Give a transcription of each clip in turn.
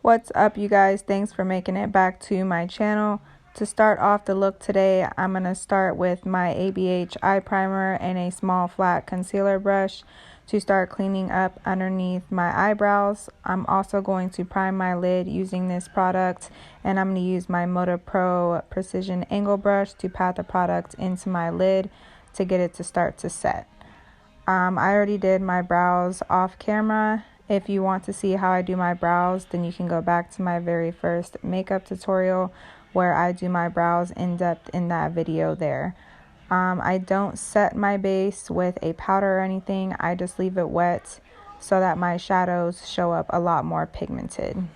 What's up, you guys? Thanks for making it back to my channel. To start off the look today, I'm going to start with my ABH eye primer and a small flat concealer brush to start cleaning up underneath my eyebrows. I'm also going to prime my lid using this product, and I'm going to use my Moda Pro Precision Angle Brush to pat the product into my lid to get it to start to set. I already did my brows off camera. If you want to see how I do my brows, then you can go back to my very first makeup tutorial where I do my brows in depth in that video there. I don't set my base with a powder or anything. I just leave it wet so that my shadows show up a lot more pigmented.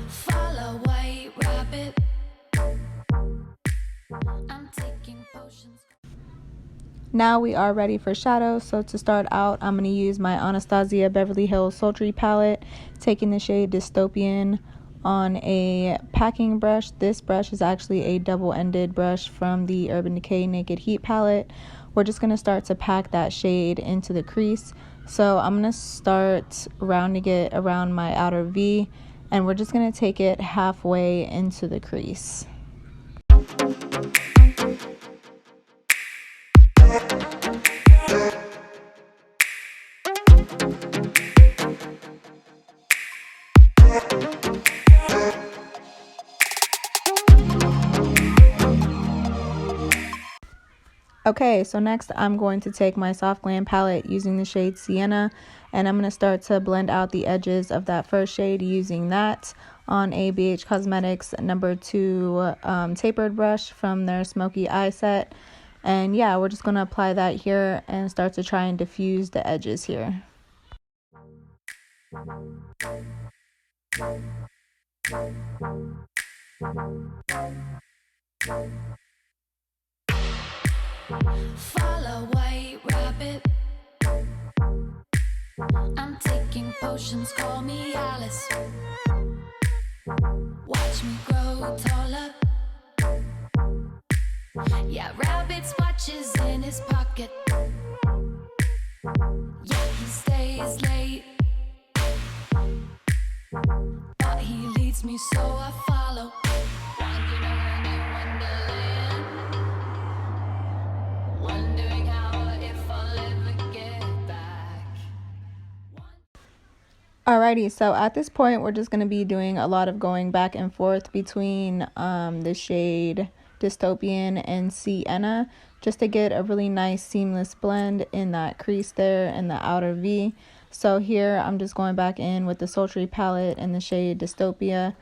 Follow white rabbit. I'm taking potions. Now we are ready for shadows. So to start out, I'm going to use my Anastasia Beverly Hills Sultry palette, taking the shade Dystopian on a packing brush. This brush is actually a double-ended brush from the Urban Decay Naked Heat palette. We're just going to start to pack that shade into the crease. So I'm going to start rounding it around my outer V, and we're just going to take it halfway into the crease. Okay, so next I'm going to take my Soft Glam palette using the shade Sienna, and I'm going to start to blend out the edges of that first shade using that on a BH Cosmetics number 2 tapered brush from their Smokey eye set. And yeah, we're just going to apply that here and start to try and diffuse the edges here. Follow white rabbit. I'm taking potions, call me Alice. Watch me grow taller. Yeah, rabbit's watches in his pocket. Yeah, he stays late, but he leads me, so I follow. Wandering around in Wonderland, wondering how or if I'll ever get back. Alrighty, so at this point we're just going to be doing a lot of going back and forth between the shade Dystopian and Sienna, just to get a really nice seamless blend in that crease there in the outer V. So here I'm just going back in with the Sultry palette and the shade Dystopia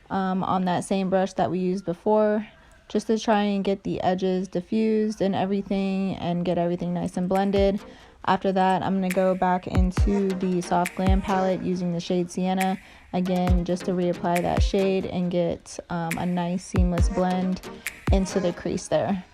on that same brush that we used before, just to try and get the edges diffused and everything and get everything nice and blended. After that, I'm going to go back into the Soft Glam palette using the shade Sienna, again, just to reapply that shade and get a nice seamless blend into the crease there.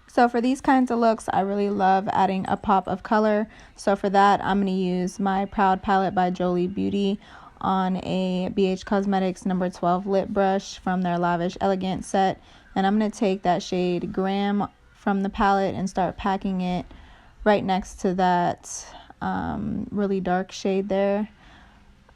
So for these kinds of looks, I really love adding a pop of color. So for that, I'm going to use my Proud palette by Jolie Beauty on a BH Cosmetics number 12 lip brush from their Lavish Elegant set. And I'm going to take that shade Glam from the palette and start packing it right next to that really dark shade there.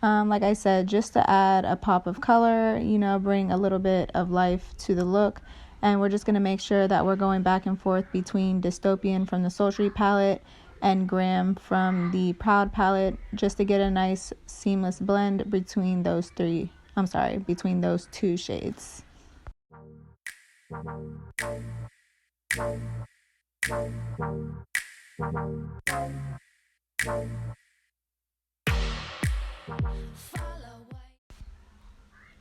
Like I said, just to add a pop of color, you know, bring a little bit of life to the look. And we're just going to make sure that we're going back and forth between Dystopian from the Sultry palette and Glam from the Proud palette, just to get a nice seamless blend between those between those two shades.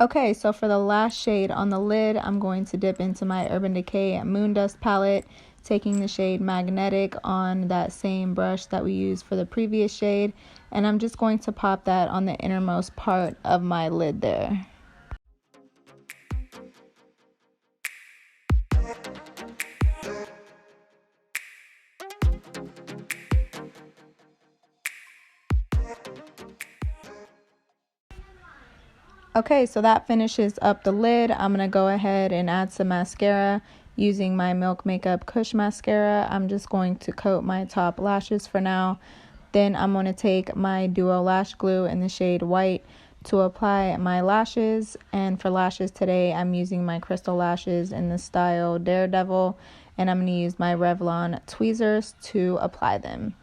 Okay, so for the last shade on the lid, I'm going to dip into my Urban Decay Moon Dust palette, taking the shade Magnetic on that same brush that we used for the previous shade, and I'm just going to pop that on the innermost part of my lid there. Okay, so that finishes up the lid. I'm going to go ahead and add some mascara using my Milk Makeup Kush Mascara. I'm just going to coat my top lashes for now. Then I'm going to take my Duo Lash Glue in the shade White to apply my lashes. And for lashes today, I'm using my Crystal Lashes in the style Daredevil. And I'm going to use my Revlon tweezers to apply them.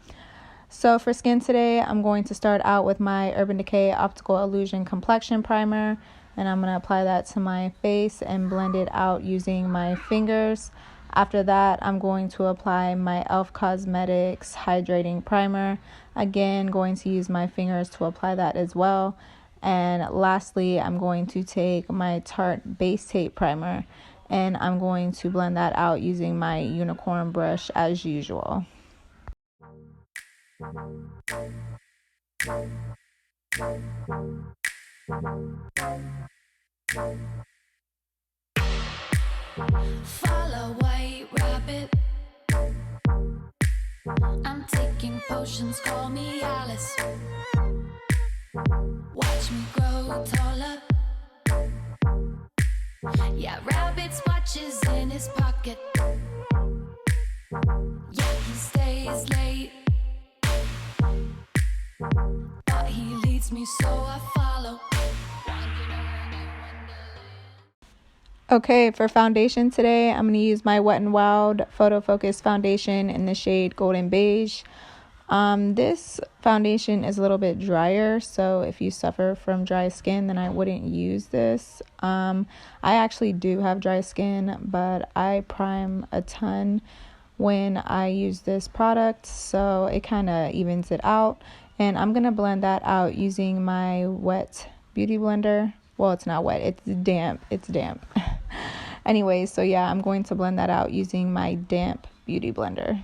So for skin today, I'm going to start out with my Urban Decay Optical Illusion Complexion Primer, and I'm going to apply that to my face and blend it out using my fingers. After that, I'm going to apply my e.l.f. Cosmetics Hydrating Primer. Again, going to use my fingers to apply that as well. And lastly, I'm going to take my Tarte Base Tape Primer, and I'm going to blend that out using my unicorn brush as usual. Follow White Rabbit. I'm taking potions, call me Alice. Watch me grow taller. Yeah, Rabbit's watches in his pocket. Yeah, he stays late, but he leads me, so I follow. Okay, for foundation today, I'm going to use my Wet n Wild Photo Focus foundation in the shade Golden Beige. This foundation is a little bit drier, so if you suffer from dry skin, then I wouldn't use this. I actually do have dry skin, but I prime a ton when I use this product, so it kind of evens it out. And I'm going to blend that out using my wet beauty blender. Well, it's not wet, it's damp. Anyways, so yeah, I'm going to blend that out using my damp beauty blender.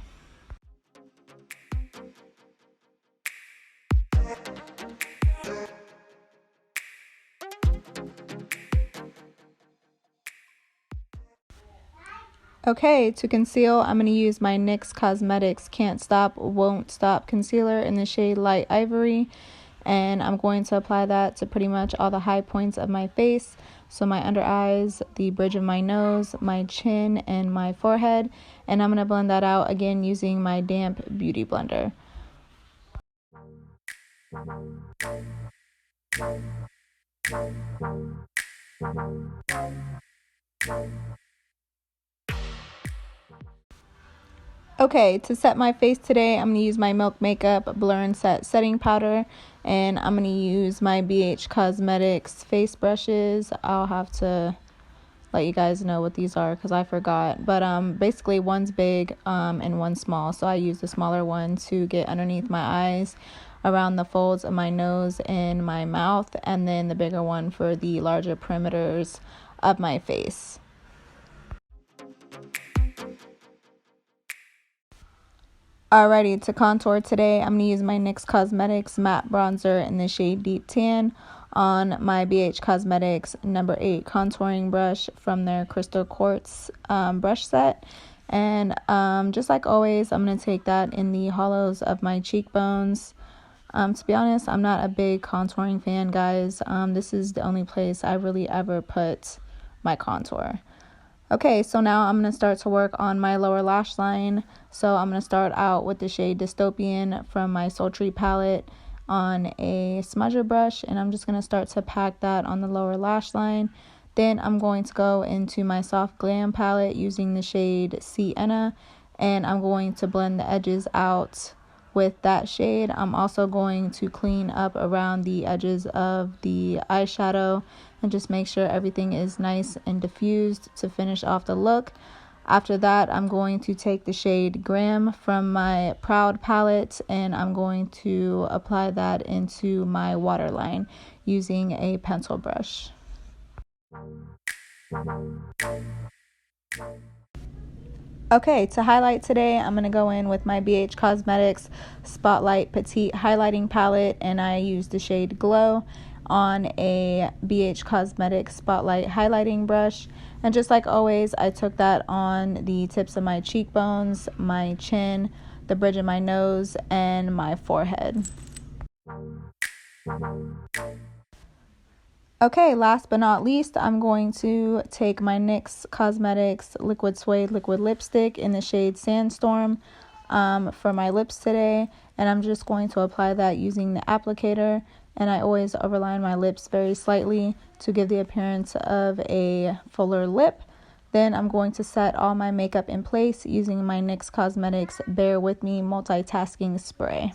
Okay, to conceal, I'm going to use my NYX Cosmetics Can't Stop, Won't Stop Concealer in the shade Light Ivory. And I'm going to apply that to pretty much all the high points of my face. So my under eyes, the bridge of my nose, my chin, and my forehead. And I'm going to blend that out again using my damp beauty blender. Okay, to set my face today, I'm going to use my Milk Makeup Blur and Set Setting Powder. And I'm going to use my BH Cosmetics face brushes. I'll have to let you guys know what these are because I forgot. But basically one's big and one's small. So I use the smaller one to get underneath my eyes, around the folds of my nose and my mouth. And then the bigger one for the larger perimeters of my face. Alrighty, to contour today, I'm going to use my NYX Cosmetics Matte Bronzer in the shade Deep Tan on my BH Cosmetics number 8 contouring brush from their Crystal Quartz brush set. And just like always, I'm going to take that in the hollows of my cheekbones. To be honest, I'm not a big contouring fan, guys. This is the only place I really ever put my contour. Okay, so now I'm going to start to work on my lower lash line. So I'm going to start out with the shade Dystopian from my Sultry palette on a smudger brush. And I'm just going to start to pack that on the lower lash line. Then I'm going to go into my Soft Glam palette using the shade Sienna. And I'm going to blend the edges out with that shade. I'm also going to clean up around the edges of the eyeshadow and just make sure everything is nice and diffused to finish off the look. After that, I'm going to take the shade Glam from my Proud palette and I'm going to apply that into my waterline using a pencil brush. Okay, to highlight today, I'm going to go in with my BH Cosmetics Spotlight Petite Highlighting Palette, and I use the shade Glow on a BH Cosmetics Spotlight Highlighting Brush. And just like always, I took that on the tips of my cheekbones, my chin, the bridge of my nose, and my forehead. Okay, last but not least, I'm going to take my NYX Cosmetics Liquid Suede Liquid Lipstick in the shade Sandstorm for my lips today. And I'm just going to apply that using the applicator. And I always overline my lips very slightly to give the appearance of a fuller lip. Then I'm going to set all my makeup in place using my NYX Cosmetics Bear With Me Multitasking Spray.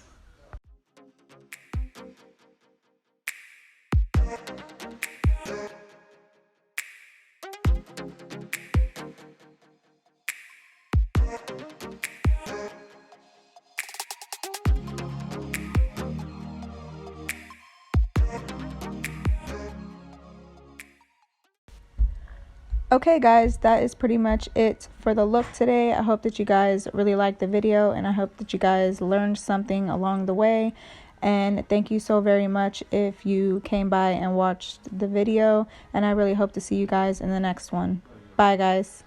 Okay guys, that is pretty much it for the look today. I hope that you guys really liked the video, and I hope that you guys learned something along the way. And thank you so very much if you came by and watched the video, and I really hope to see you guys in the next one. Bye guys.